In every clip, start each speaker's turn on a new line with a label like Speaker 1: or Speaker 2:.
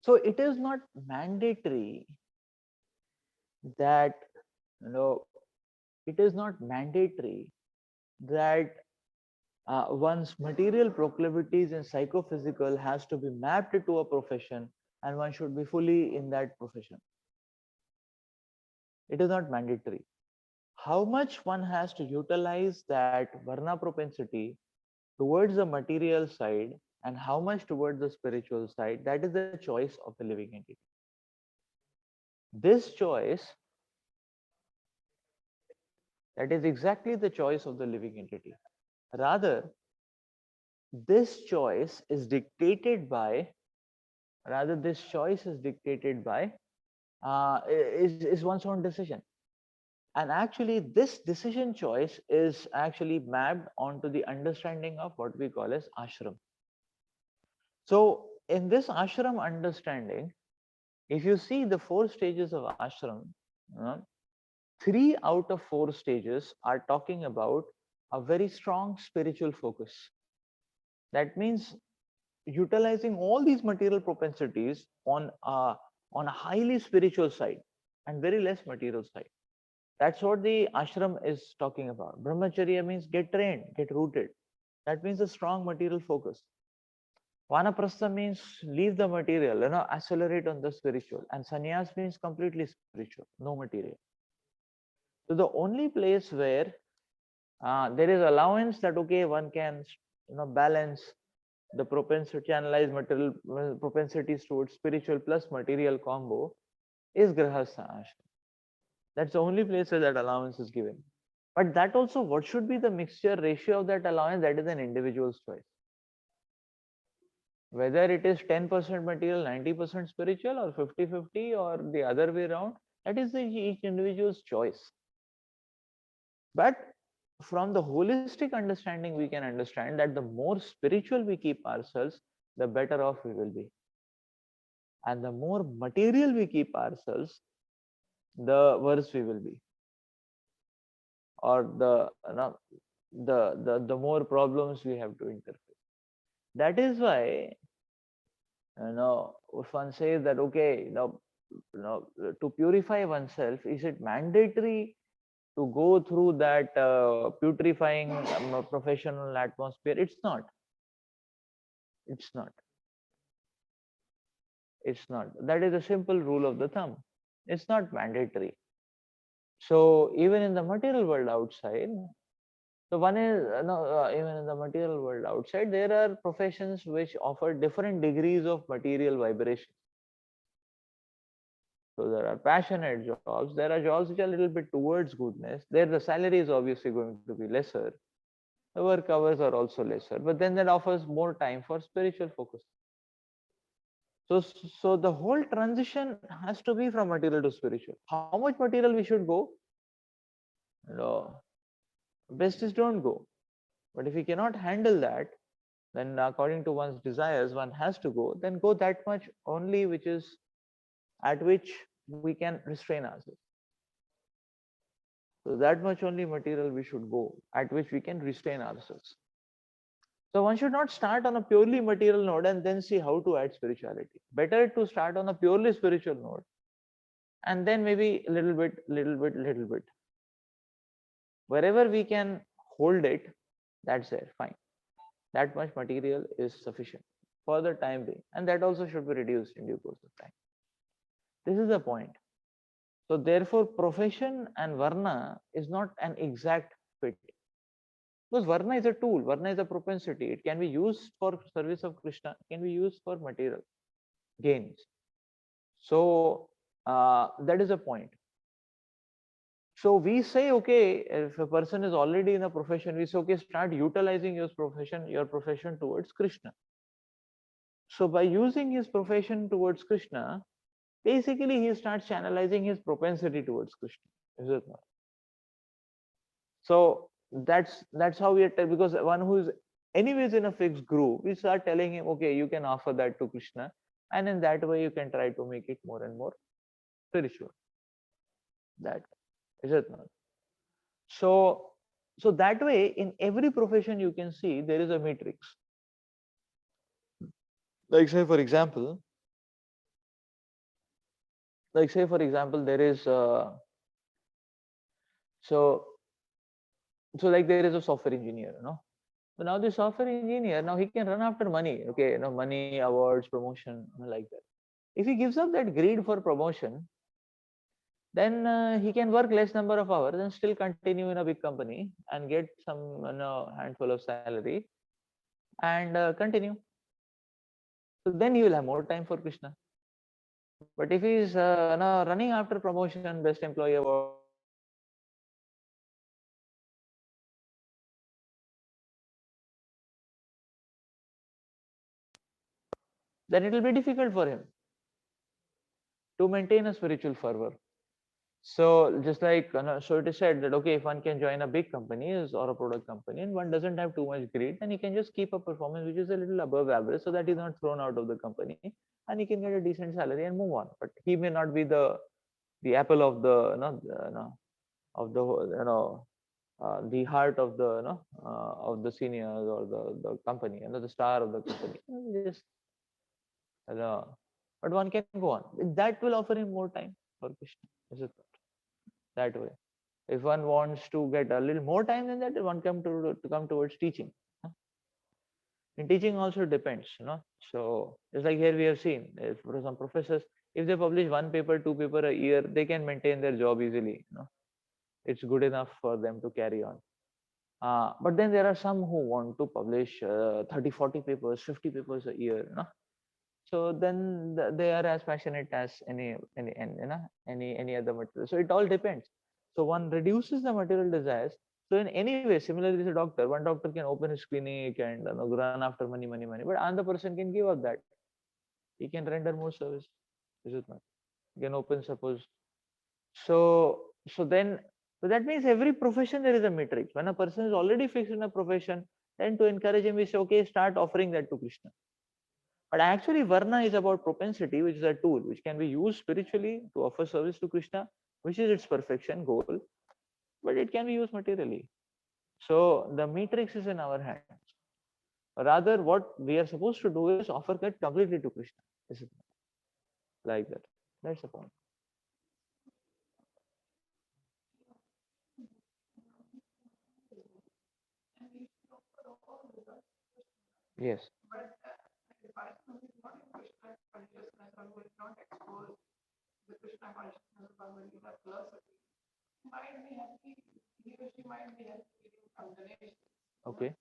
Speaker 1: So it is not mandatory that, you know, it is not mandatory that one's material proclivities and psychophysical has to be mapped to a profession and one should be fully in that profession. It is not mandatory. How much one has to utilize that varna propensity towards the material side and how much towards the spiritual side, that is the choice of the living entity. This choice, that is exactly the choice of the living entity. Rather, this choice is dictated by, this choice is dictated by, is one's own decision. And actually, this decision choice is actually mapped onto the understanding of what we call as ashram. So, in this ashram understanding, if you see the four stages of ashram, uh, three out of four stages are talking about a very strong spiritual focus. That means utilizing all these material propensities on a highly spiritual side and very less material side. That's what the ashram is talking about. Brahmacharya means get trained, get rooted. That means a strong material focus. Vanaprastha means leave the material, accelerate on the spiritual. And sannyas means completely spiritual, no material. So the only place where there is allowance that okay, one can balance the propensity, channelize material propensities towards spiritual plus material combo is grahastha ashram. That's the only place where that allowance is given. But that also, what should be the mixture ratio of that allowance? That is an individual's choice. Whether it is 10% material, 90% spiritual, or 50-50, or the other way around, that is each individual's choice. But from the holistic understanding, we can understand that the more spiritual we keep ourselves, the better off we will be. And the more material we keep ourselves, the worse we will be. Or the more problems we have to interface. That is why, if one says that okay, to purify oneself, is it mandatory to go through that putrefying professional atmosphere? It's not. It's not. It's not. That is a simple rule of the thumb. It's not mandatory. So even in the material world outside, so one is even in the material world outside, there are professions which offer different degrees of material vibration. So there are passionate jobs. There are jobs which are a little bit towards goodness. There the salary is obviously going to be lesser. The work hours are also lesser, but then that offers more time for spiritual focus. So, so the whole transition has to be from material to spiritual. How much material we should go? No, best is don't go. But if we cannot handle that, then according to one's desires, one has to go. Then go that much only, which is at which we can restrain ourselves. So that much only material we should go, at which we can restrain ourselves. So one should not start on a purely material node and then see how to add spirituality. Better to start on a purely spiritual node and then maybe little bit, little bit, little bit. Wherever we can hold it, that's there, fine. That much material is sufficient for the time being. And that also should be reduced in due course of time. This is the point. So therefore, profession and varna is not an exact fit. Because varna is a tool, varna is a propensity. It can be used for service of Krishna, it can be used for material gains. So that is a point. So we say, okay, if a person is already in a profession, we say, okay, start utilizing your profession towards Krishna. So by using his profession towards Krishna, basically he starts channelizing his propensity towards Krishna. Is it not? So that's how we are because one who is anyways in a fixed groove, we start telling him, okay, you can offer that to Krishna, and in that way you can try to make it more and more spiritual. That is it not? So so that way in every profession you can see there is a matrix. Like say for example, Like say for example, there is so like there is a software engineer, So now the software engineer, now he can run after money, okay, money, awards, promotion, like that. If he gives up that greed for promotion, then he can work less number of hours and still continue in a big company and get some handful of salary and continue. So then he will have more time for Krishna. But if he's now running after promotion, best employee awards, then it will be difficult for him to maintain a spiritual fervor. So just like so it is said that okay, if one can join a big company or a product company and one doesn't have too much greed, then he can just keep a performance which is a little above average, so that he's not thrown out of the company and he can get a decent salary and move on. But he may not be the apple of the of the the heart of the of the seniors or the company, the star of the company. Just but one can go on. That will offer him more time for Krishna. Is it that way? If one wants to get a little more time than that, one come towards teaching. In teaching also depends, So just like here we have seen, if for some professors, if they publish one paper, two paper a year, they can maintain their job easily. It's good enough for them to carry on. But then there are some who want to publish 30, 40 papers, 50 papers a year. So then they are as passionate as any other material. So it all depends. So one reduces the material desires. So in any way, similarly, as a doctor, one doctor can open his clinic and run after money, money, money. But another person can give up that. He can render more service. Is it not? He can open, suppose. So that means every profession there is a matrix. When a person is already fixed in a profession, then to encourage him, we say, okay, start offering that to Krishna. But actually, Varna is about propensity, which is a tool which can be used spiritually to offer service to Krishna, which is its perfection goal, but it can be used materially. So the matrix is in our hands. Rather, what we are supposed to do is offer that completely to Krishna. Is it like that? That's the point. Yes. Okay.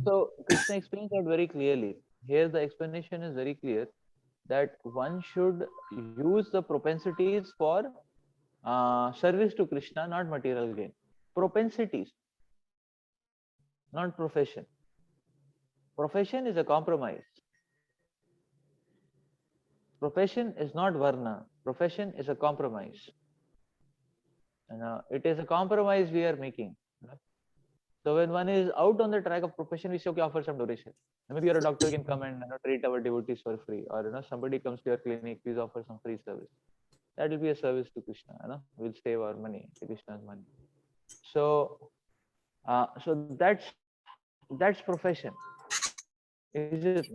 Speaker 1: So Krishna explains that very clearly. Here the explanation is very clear that one should use the propensities for service to Krishna, not material gain. Propensities, not profession. Profession is a compromise. Profession is not Varna. Profession is a compromise. It is a compromise we are making. So when one is out on the track of profession, we say, okay, offer some donation. Maybe you're a doctor, can come and treat our devotees for free, or somebody comes to your clinic, please offer some free service. That will be a service to Krishna. We'll save our money, Krishna's money. So, so that's profession, is it?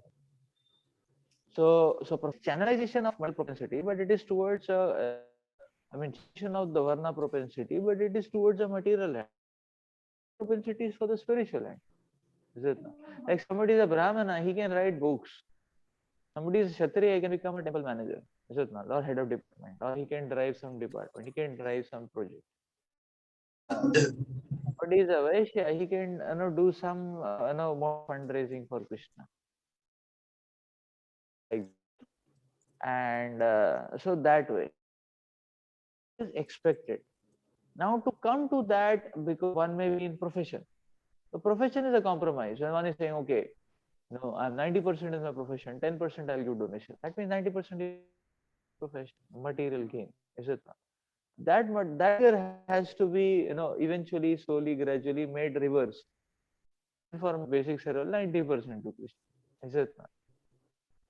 Speaker 1: So channelization of multiple propensity, but it is towards I mean, of the Varna propensity, but it is towards a material end. Propensity is for the spiritual end. Is it not? Like somebody is a Brahmana, he can write books. Somebody is a Kshatriya, he can become a temple manager. is it not? Or head of department, or he can drive some department, he can drive some project. But he's a Vaishya, he can do some more fundraising for Krishna, like, and so that way is expected. Now to come to that, because one may be in profession. The profession is a compromise. When one is saying, okay, no, I'm 90% in my profession, 10% I'll give donation. That means 90% is profession, material gain, is it not? That figure has to be, eventually, slowly, gradually made reverse. For basic cereal, 90% to Krishna, is it not?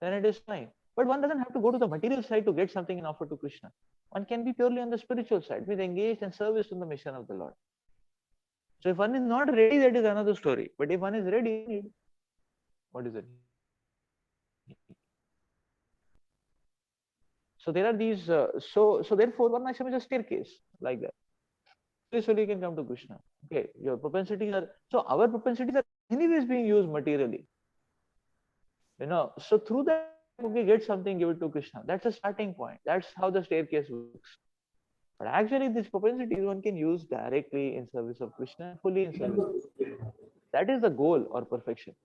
Speaker 1: Then it is fine. But one doesn't have to go to the material side to get something and offer to Krishna. One can be purely on the spiritual side, with engaged and service in the mission of the Lord. So if one is not ready, that is another story. But if one is ready, what is it? So there are these. So therefore, one ashram is a staircase like that. Slowly you can come to Krishna. Okay, your propensities are, so our propensities are anyways being used materially. So through that, okay, get something, give it to Krishna. That's a starting point. That's how the staircase works. But actually, these propensities one can use directly in service of Krishna, fully in service of Krishna. That is the goal or perfection.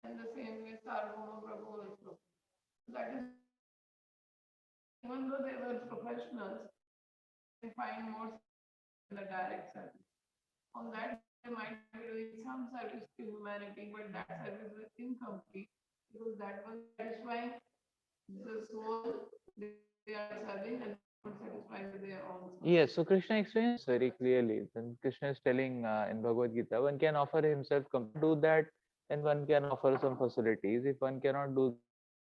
Speaker 2: And the same way Sarvabhauma Prabhu also. That is, even though they were professionals, they find more in the direct service. On that, they might be doing some service to humanity, but that service was incomplete because that was satisfying the soul they are serving and they were not satisfied with their own soul.
Speaker 1: Yes, so Krishna explains this very clearly. Then Krishna is telling in Bhagavad Gita, one can offer himself, do that, and one can offer some facilities. If one cannot do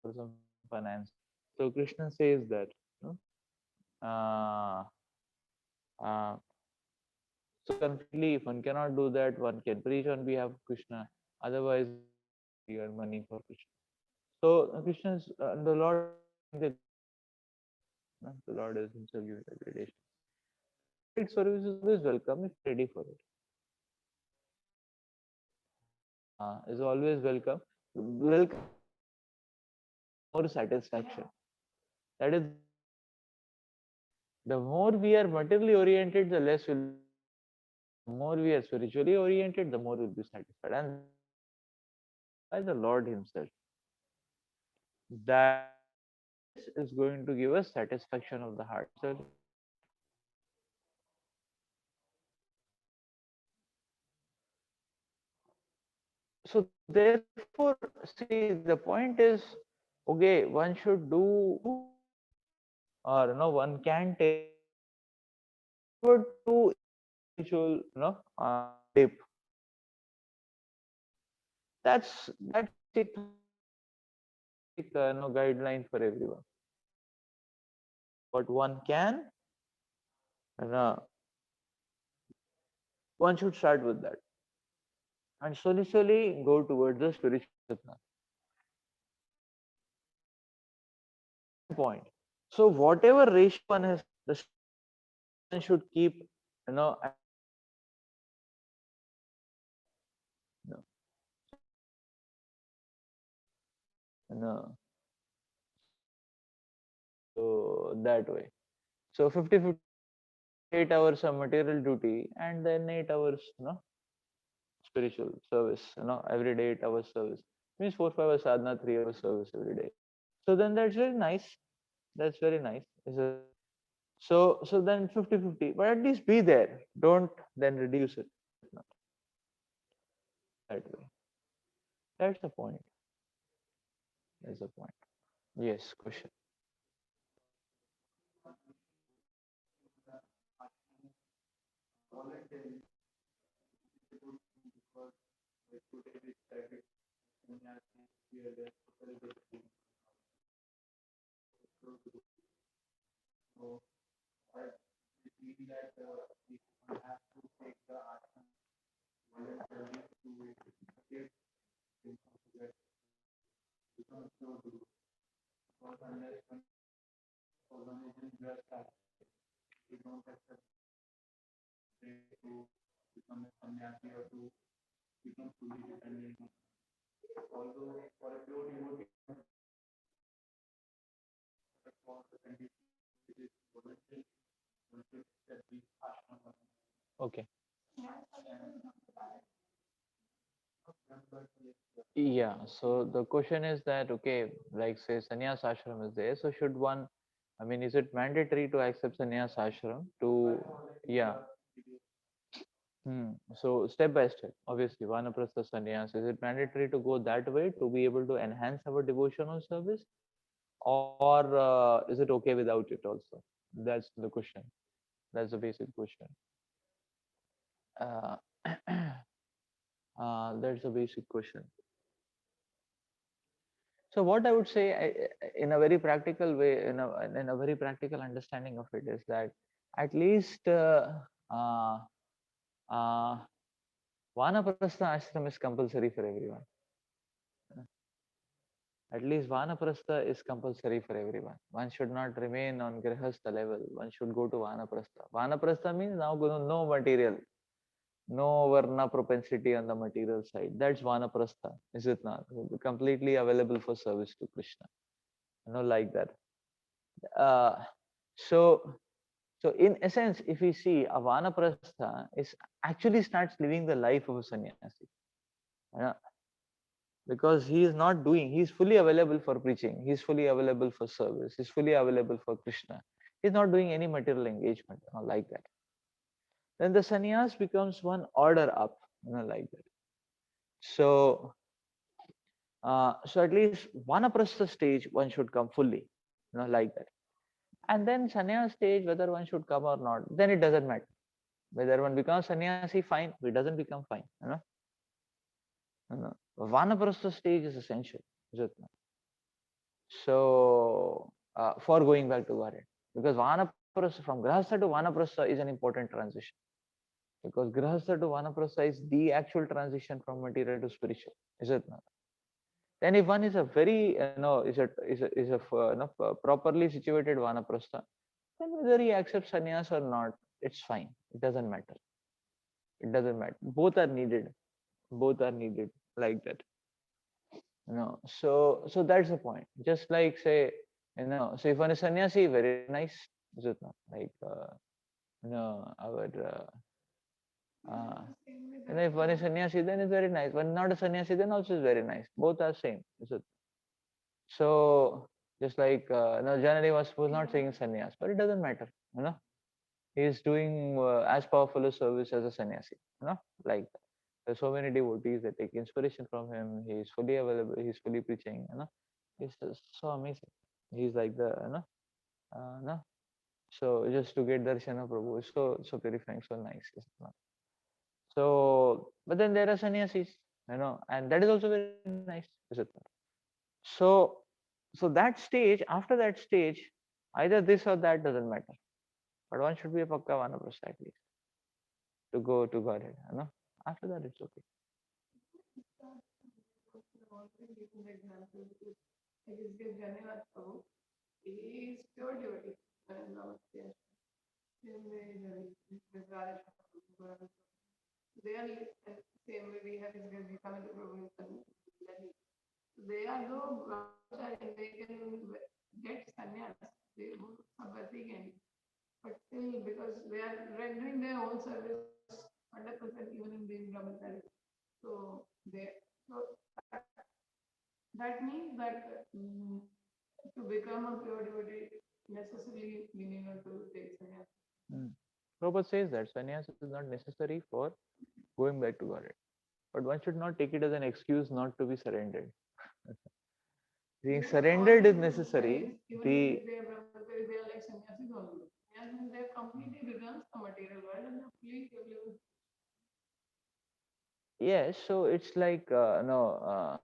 Speaker 1: for some finance, so Krishna says that, you uh, uh, so completely, if one cannot do that, one can preach on behalf of Krishna. Otherwise, you earn money for Krishna. So Krishna's the Lord is the the Lord is himself giving the gradation. Paid service is always welcome if ready for it. Is always welcome. Welcome more satisfaction. That is, the more we are materially oriented, the less will. The more we are spiritually oriented, the more we'll be satisfied. And by the Lord Himself, that is going to give us satisfaction of the heart. So therefore, see, the point is, okay, one should do, or one can take effort to spiritual, dip. That's basic, no guideline for everyone. But one can, uh, one should start with that, and slowly go towards the spiritual path. Point. So whatever ratio one has, the one should keep, at, no, no, so that way. So 50-50, 8 hours of material duty, and then 8 hours, spiritual service. Every day 8 hours service means 4-5 hours sadhana, 3 hours service every day. So then that's very nice. That's very nice. So then 50-50, but at least be there. Don't then reduce it that way. That's the point. That's the point. Yes, question. Okay. Yeah, so the question is that okay, like say sannyas ashram is there, so should one, I mean, is it mandatory to accept sannyas ashram to, yeah, so step by step, obviously, vanaprastha sannyas, is it mandatory to go that way to be able to enhance our devotional service, or is it okay without it also? That's the question. That's the basic question. Uh, that's the basic question. So what I would say, in a very practical way, in a very practical understanding of it, is that at least uh, uh, vanaprastha ashram is compulsory for everyone. At least vanaprastha is compulsory for everyone. One should not remain on grihastha level. One should go to vanaprastha. Vanaprastha means now no material, no varna propensity on the material side. That's vanaprastha, is it not? Completely available for service to Krishna. Like that. Uh, so, so in essence, if we see a vanaprastha is actually starts living the life of a sannyasi, uh, because he is not doing, he is fully available for preaching, he is fully available for service, he is fully available for Krishna. He is not doing any material engagement, like that. Then the sannyas becomes one order up, like that. So, so at least vanaprastha stage one should come fully, like that. And then sannyas stage, whether one should come or not, then it doesn't matter. Whether one becomes sannyasi, fine. It doesn't become fine. Vanaprastha stage is essential. Is it not? So, for going back to Godhead, because Vanaprastha, from Grahastha to Vanaprastha is an important transition. Because Grahastha to Vanaprastha is the actual transition from material to spiritual. Is it not? Then, if one is a very, properly situated Vanaprastha, then whether he accepts sannyas or not, it's fine. It doesn't matter. It doesn't matter. Both are needed. Both are needed, like that. So that's the point. Just like say, so if one is sannyasi, very nice, is it not? Like our uh, if one is sannyasi, then it's very nice. When not a sannyasi, then also is very nice. Both are same, is it? So just like Janani was not saying sannyas, but it doesn't matter. He is doing as powerful a service as a sannyasi. Like that. There's so many devotees that take inspiration from him. He is fully available. He's fully preaching. He's just so amazing. He's like the no. So just to get darshan of Prabhu is so purifying, so nice. So, but then there are sannyasis, and that is also very nice. Is it? So, so that stage, after that stage, either this or that doesn't matter. But one should be a pakka vanaprastha at least to go to Godhead. After that, it's okay.
Speaker 2: Like his gift Janevat Prabhu, he is pure devotee. And Namaste. Same way with Radha Prabhu. They are same way we have his gift Vikamanda Prabhu in Delhi. They are though brahmachari, they can get sannyas. They have again. But still, because they are rendering their own service 100% even in being brahmachari. So they so that, that means that to become a pure devotee, necessarily we need not to take sannyas.
Speaker 1: Prabhupada says that sannyas is not necessary for going back to Godhead. But one should not take it as an excuse not to be surrendered. Being surrendered is necessary.
Speaker 2: Even
Speaker 1: The
Speaker 2: if they are brahmachari, they are like sannyasis only. Sannyas means they have completely renounced the material world and they are fully available.
Speaker 1: yes, so it's like no.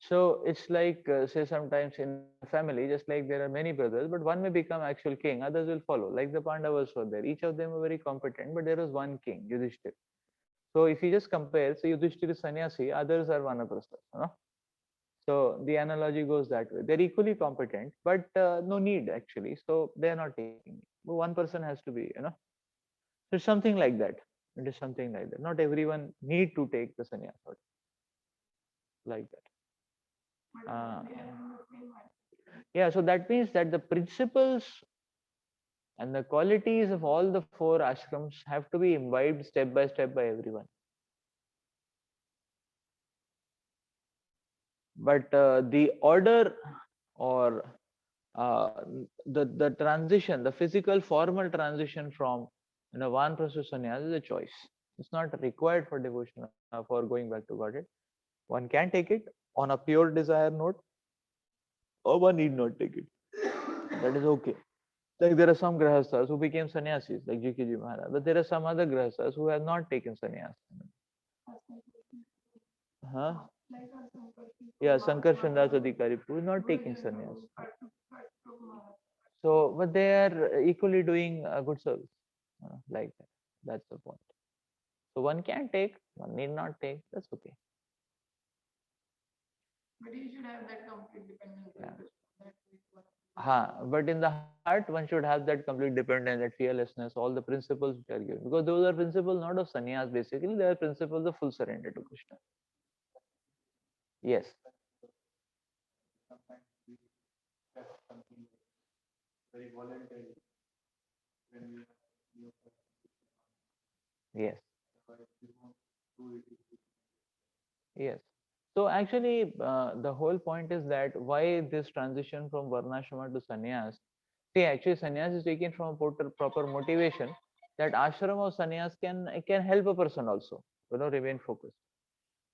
Speaker 1: So it's like, say, sometimes in a family, just like there are many brothers, but one may become actual king, others will follow. Like the Pandavas were there. Each of them were very competent, but there was one king, Yudhishthir. So if you just compare, so Yudhishthir is sannyasi, others are vanaprasthas. So the analogy goes that way. They're equally competent, but no need actually. So they are not taking it. But one person has to be. So it's something like that. It is something like that. Not everyone need to take the sannyas like that. Yeah, so that means that the principles and the qualities of all the four ashrams have to be imbibed step by everyone. But the order or the transition, the physical formal transition from Vanaprastha sannyas is a choice. It's not required for devotion for going back to Godhead. One can take it on a pure desire note, or one need not take it. That is okay. Like there are some grahasthas who became sannyasis, like GKG Maharaj, but there are some other grahasthas who have not taken sannyas. Huh? Yeah, Sankarshan Das Adhikari, who is not taking sannyas. So, but they are equally doing a good service, like that. That's the point. So one can take, one need not take. That's okay.
Speaker 2: But you should have that complete dependence on
Speaker 1: Yeah.
Speaker 2: Krishna.
Speaker 1: But in the heart, one should have that complete dependence, that fearlessness, all the principles which are given. Because those are principles not of sannyas basically, they are principles of full surrender to Krishna. Yes. Yes. Yes. So actually, the whole point is that why this transition from varnashrama to sannyas. See, actually, sannyas is taken from a proper motivation that ashram or sannyas can help a person also, remain focused.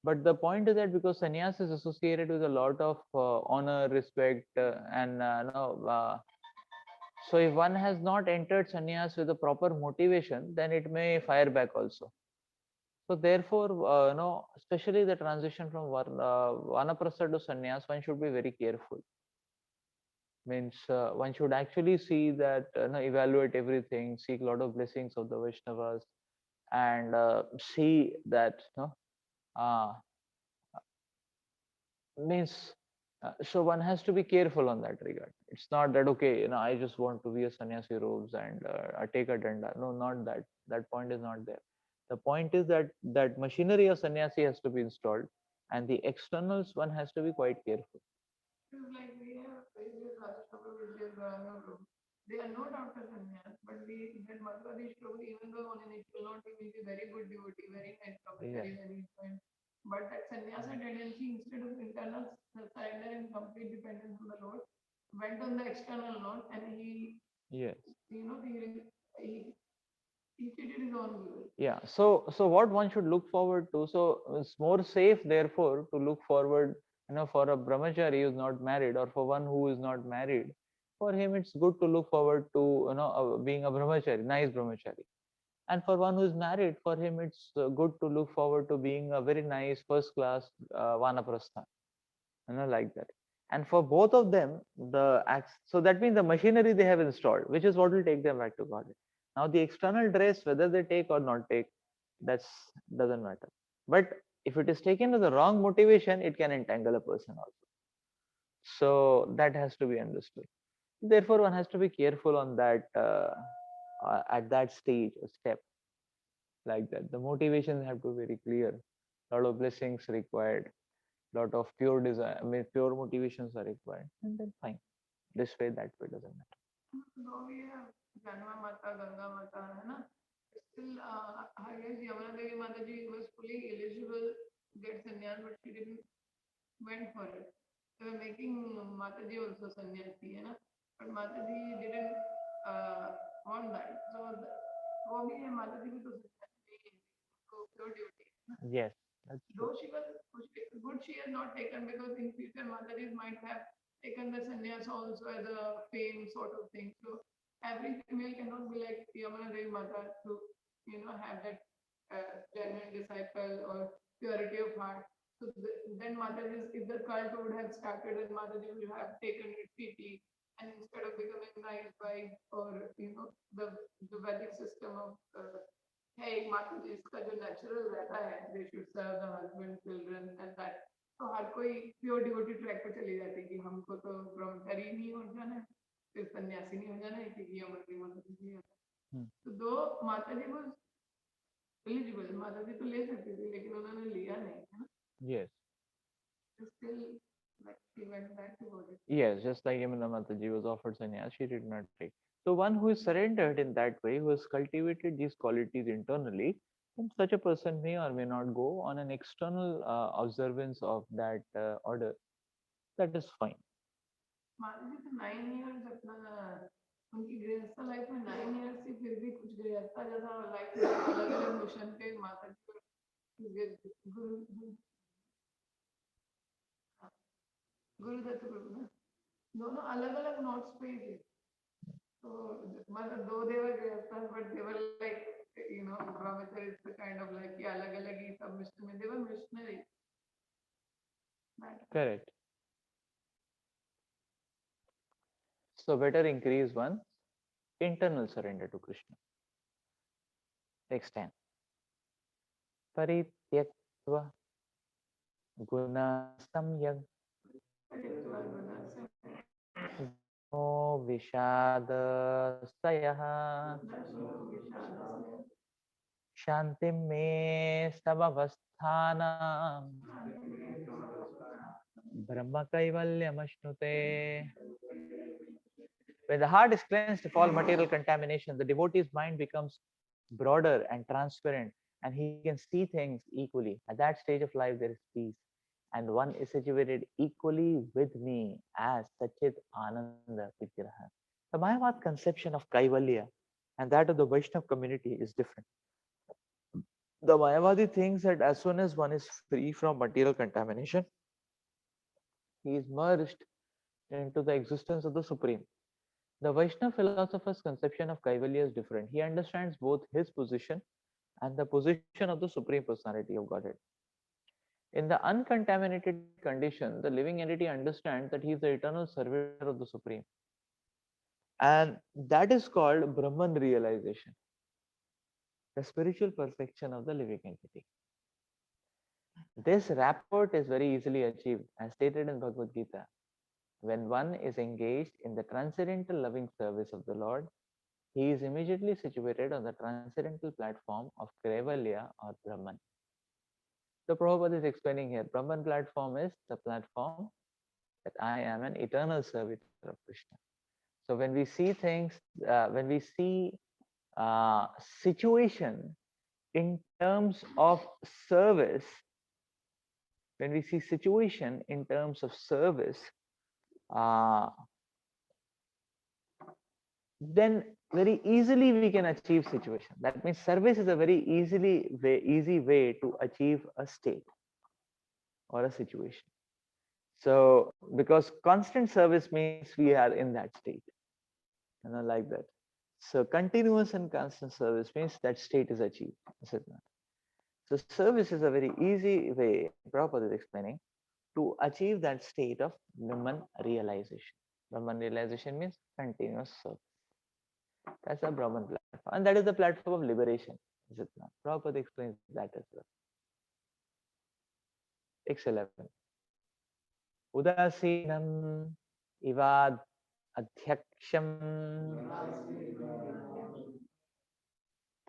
Speaker 1: But the point is that because sannyas is associated with a lot of honor, respect, and so if one has not entered sannyas with a proper motivation, then it may fire back also. So therefore, especially the transition from vanaprastha to sannyas, one should be very careful. Means one should actually see that, evaluate everything, seek a lot of blessings of the Vaishnavas, and see that, uh, means so one has to be careful on that regard. It's not that okay, I just want to wear sannyasi robes and I take a danda. No, not that. That point is not there. The point is that that machinery of sannyasi has to be installed, and the externals one has to be quite careful.
Speaker 2: Like we have various Rajasthan villages, they are not after sannyas, but we that Madhvadi Shloka, even though on an initial note he will be very good devotee, very nice
Speaker 1: Yeah.
Speaker 2: brahmachari, very fine. But that sannyasa tendency, instead of internal surrender and complete dependence on the Lord, went on the external note, and
Speaker 1: Yes.
Speaker 2: he he cheated his own guru.
Speaker 1: Yeah. So what one should look forward to? So it's more safe, therefore, to look forward, for a brahmachari who is not married, or for one who is not married. For him, it's good to look forward to, being a brahmachari, nice brahmachari. And for one who is married, for him, it's good to look forward to being a very nice first class vanaprastha, like that. And for both of them, the acts, so that means the machinery they have installed, which is what will take them back to God. Now the external dress, whether they take or not take, that's doesn't matter. But if it is taken with the wrong motivation, it can entangle a person also. So that has to be understood. Therefore, one has to be careful on that, at that stage or step, like that. The motivations have to be very clear. Lot of blessings required, lot of pure desire, pure motivations are required, and then fine. This way, that way doesn't matter.
Speaker 2: So we have Janma Mata, Ganga Mata, है ना? Still, I guess Yamuna Devi Mataji was fully eligible to get sannyas, but she didn't went for it. They were making Mataji also sannyasi, है ना? But Mataji didn't want that. So वो भी है Mataji भी तो sannyasi को pure duty.
Speaker 1: Yes, that's true.
Speaker 2: Though she was good, she has not taken because in future Mataji might have taken the sannyas also as a fame sort of thing. So every female cannot be like Yamuna Devi Mata to have that genuine disciple or purity of heart. So then Mataji, if the cult would have started and Mataji would have taken it pity, and instead of becoming nice wife or the Vedic system of hey Mataji इसका जो natural रहता है they should serve the husband children and that तो हर कोई pure devotee track पे चली जाती कि हमको तो ब्रह्मचारी नहीं हो जाना है फिर सन्यासी नहीं हो जाना है क्योंकि अमर की माता जी तो दो माता जी को एलिजिबल माता जी तो ले सकती थी लेकिन उन्होंने लिया नहीं है ना
Speaker 1: Yes.
Speaker 2: still like he went back to body.
Speaker 1: Yes, just like Yamuna Mataji was offered sannyas, she did not take. So one who is surrendered in that way, who has cultivated these qualities internally, then such a person may or may not go on an external observance of that order. That is fine.
Speaker 2: मान लीजिए तो 9 years अपना उनकी गृहस्थ life में 9 years थी फिर भी कुछ गृहस्थ जैसा लाइफ अलग अलग मिशन पे माता जी को गुरु गुरुदत्त प्रभु ना दोनों अलग अलग नोट्स पे ही थे तो मतलब though they were grihastha but they were like brahmachari is the kind of like कि अलग अलग ही सब मिशन में देवर missionary
Speaker 1: Correct. So better increase one internal surrender to Krishna. Next 10. Parityakva guna samyag no vishada sayaha shantim me samavasthanam brahma kaivalyamashnute. When the heart is cleansed of all material contamination, the devotee's mind becomes broader and transparent, and he can see things equally. At that stage of life, there is peace, and one is situated equally with me as Sachit Ananda Vigraha. The Mayavad conception of Kaivalya and that of the Vaishnav community is different. The Mayavadi thinks that as soon as one is free from material contamination, he is merged into the existence of the Supreme. The Vaishnava philosopher's conception of Kaivalya is different. He understands both his position and the position of the Supreme Personality of Godhead. In the uncontaminated condition, the living entity understands that he is the eternal servitor of the Supreme. And that is called Brahman realization, the spiritual perfection of the living entity. This rapport is very easily achieved, as stated in Bhagavad Gita. When one is engaged in the transcendental loving service of the Lord, he is immediately situated on the transcendental platform of Kaivalya or Brahman. So Prabhupada is explaining here, Brahman platform is the platform that I am an eternal servitor of Krishna. So when we see things, when we see situation in terms of service, when we see situation in terms of service, uh, then very easily we can achieve situation. That means service is a very easy way to achieve a state or a situation. So because constant service means we are in that state, like that. So continuous and constant service means that state is achieved. Is it not? So service is a very easy way, Prabhupada is explaining, to achieve that state of Brahman realization. Brahman realization means continuous service. That's a Brahman platform. And that is the platform of liberation. Is it not? Prabhupada explains that as well. X11. Udasinam ivad adhyaksham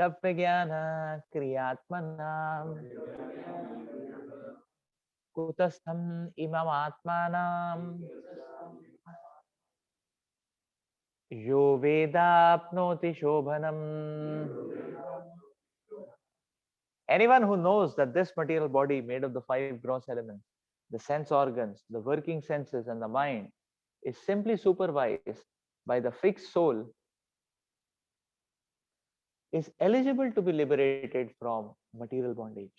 Speaker 1: tapyajnana kriyatmanam kutastham imam atmanam yo vedapnoti shobhanam. Anyone who knows that this material body made of the five gross elements, the sense organs, the working senses, and the mind is simply supervised by the fixed soul is eligible to be liberated from material bondage.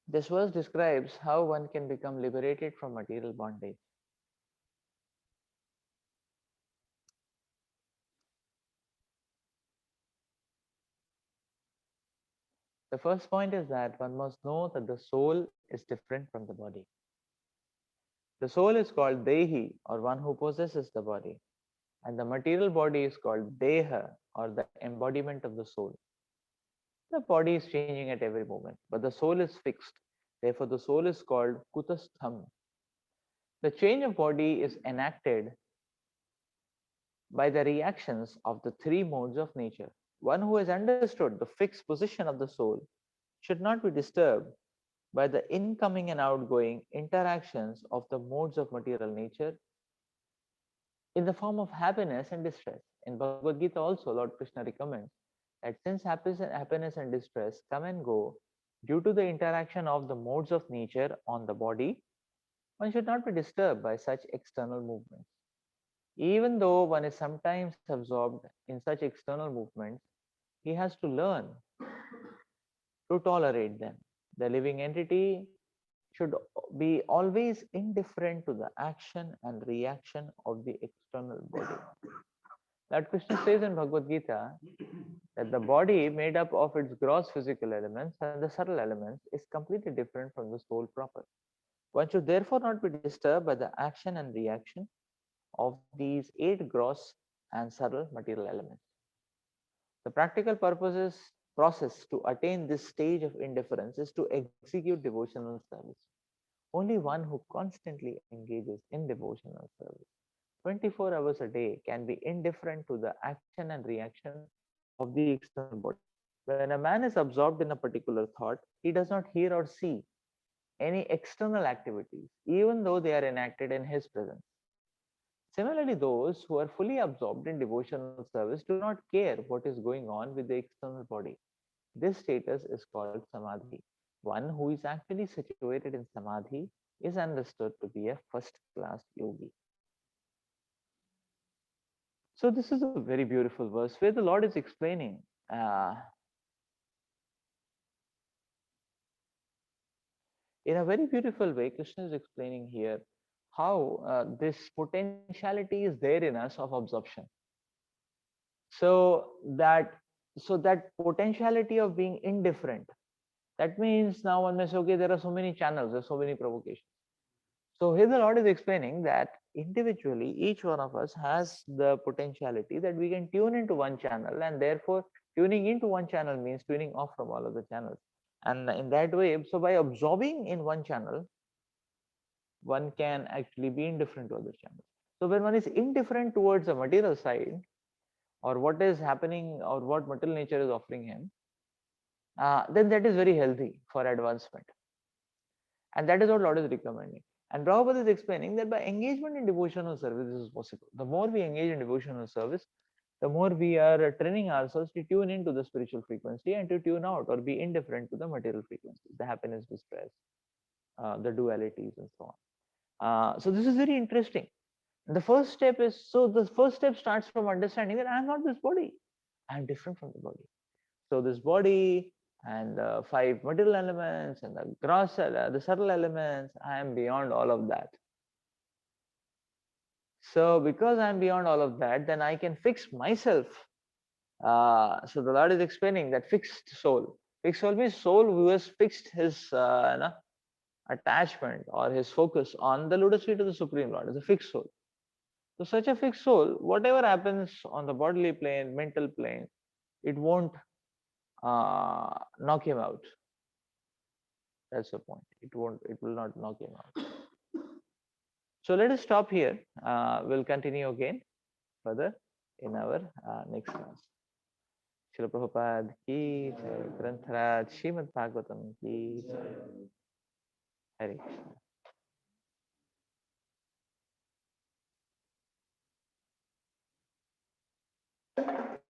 Speaker 1: This verse describes how one can become liberated from material bondage. The first point is that one must know that the soul is different from the body. The soul is called Dehi, or one who possesses the body, and the material body is called Deha, or the embodiment of the soul. The body is changing at every moment, but the soul is fixed. Therefore, the soul is called Kutastham. The change of body is enacted by the reactions of the three modes of nature. One who has understood the fixed position of the soul should not be disturbed by the incoming and outgoing interactions of the modes of material nature in the form of happiness and distress. In Bhagavad Gita, also, Lord Krishna recommends that since happiness and distress come and go due to the interaction of the modes of nature on the body, one should not be disturbed by such external movements. Even though one is sometimes absorbed in such external movements, he has to learn to tolerate them. The living entity should be always indifferent to the action and reaction of the external body. That Krishna says in Bhagavad Gita that the body made up of its gross physical elements and the subtle elements is completely different from the soul proper. One should therefore not be disturbed by the action and reaction of these 8 gross and subtle material elements. The practical process to attain this stage of indifference is to execute devotional service. Only one who constantly engages in devotional service 24 hours a day can be indifferent to the action and reaction of the external body. When a man is absorbed in a particular thought, he does not hear or see any external activities, even though they are enacted in his presence. Similarly, those who are fully absorbed in devotional service do not care what is going on with the external body. This status is called samadhi. One who is actually situated in samadhi is understood to be a first class yogi. So, this is a very beautiful verse where the Lord is explaining in a very beautiful way. Krishna is explaining here how this potentiality is there in us of absorption. So that that potentiality of being indifferent, that means now one may say, okay, there are so many channels, there's so many provocations. So here the Lord is explaining that individually each one of us has the potentiality that we can tune into one channel, and therefore tuning into one channel means tuning off from all of the channels. And in that way, so by absorbing in one channel, one can actually be indifferent to other channels. So when one is indifferent towards the material side, or what is happening, or what material nature is offering him, then that is very healthy for advancement. And that is what Lord is recommending. And Prabhupada is explaining that by engagement in devotional service, this is possible. The more we engage in devotional service, the more we are training ourselves to tune into the spiritual frequency and to tune out or be indifferent to the material frequencies, the happiness, distress, the dualities, and so on. So this is very interesting. The first step is, so the first step starts from understanding that I am not this body. I am different from the body. So this body and the 5 material elements and the subtle elements, I am beyond all of that. So because I am beyond all of that, then I can fix myself. So the Lord is explaining that fixed soul. Fixed soul means soul who has fixed his attachment or his focus on the lotus feet of the Supreme Lord is a fixed soul. So such a fixed soul, whatever happens on the bodily plane, mental plane, it won't knock him out. That's the point. It will not knock him out. So let us stop here. We'll continue again further in our next class. Srila Prabhupada ki jai, Grantaraj Srimad Bhagavatam ki jai. Hare Krishna.